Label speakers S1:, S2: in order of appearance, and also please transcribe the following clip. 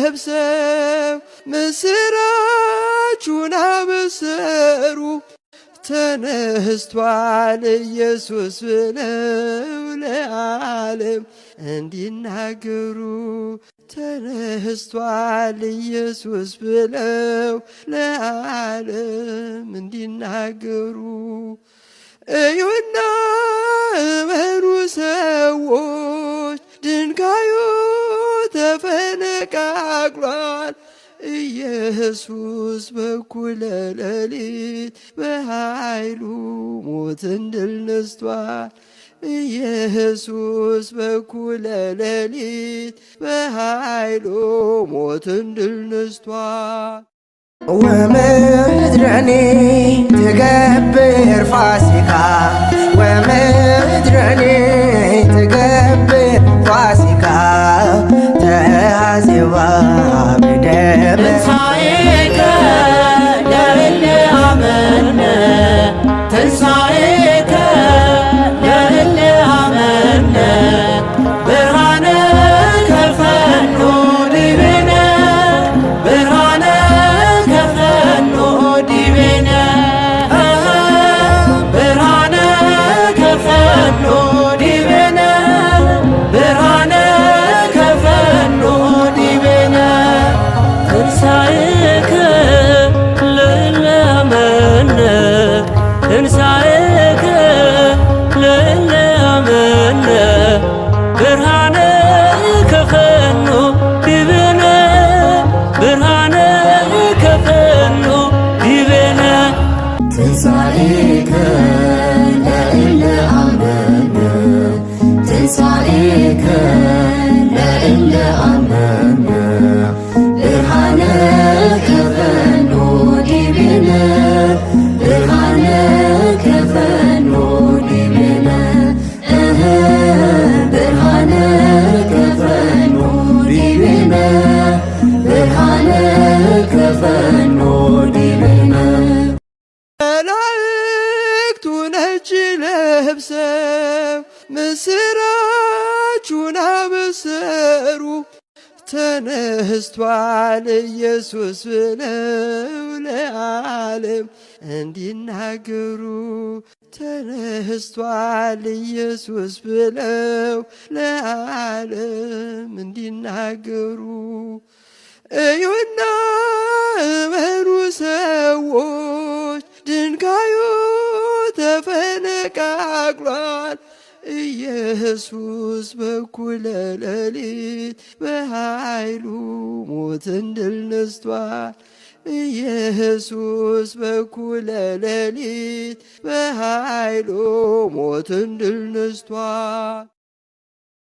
S1: ለብሰው ምስራቹን አበሰሩ። ተነስቷል ኢየሱስ ብለው ለዓለም እንዲናገሩ። ተነስቷል ኢየሱስ ብለው ለዓለም እንዲናገሩ። እዩና እመኑ ሰዎች፣ ድንጋዩ ተፈነቃቅሏል። ኢየሱስ በኩለ ሌሊት በኃይሉ ሞትን ድል ነስቷል። ኢየሱስ በኩለ ሌሊት በኃይሉ ሞትን ድል ነስቷል።
S2: ወምድረኒ ትገብር ፋሲካ ወምድረኒ ትገብር ፋሲካ ተሐዜባ በደመ
S3: ትንሣኤከ ለእለ አመነ ትንሣኤከ ለእለ አመነ ብርሃነ ከፈኖ ዲቤነ ብርሃነ ከፈኖ ዲቤነ ብርሃነ ከፈኖ ዲቤነ ብርሃነ ከፈኖ ዲቤነ ትንሣኤከ ለእለ አመነ ትንሣኤከ ለእለ አመነ ብርሃነ ከፈኖ ዲቤነ ብርሃነ ከፈኖ ዲቤነ
S4: ትንሣኤከ ለእለ አመነ ትንሣኤከ ለእለ አመነ ብርሃነ ከፈኖ ዲቤነ ብርሃነ ከፈኖ ዲቤነ ብርሃነ ከፈኖ ዲቤነ ብርሃነ ከፈኖ ዲቤነ
S1: መላእክቱ ነጭ ለብሰው ምስራቹን አበሰሩ። ተነስቷል ኢየሱስ ብለው ለዓለም እንዲናገሩ። ተነስቷል ኢየሱስ ብለው ለዓለም እንዲናገሩ። እዩና እመኑ ሰዎች፣ ድንጋዩ ተፈነቃቅሏል። ኢየሱስ በኩለ ሌሊት በኃይሉ ሞትን ድል ነስቷል። ኢየሱስ በኩለ ሌሊት በኃይሉ ሞትን ድል ነስቷል።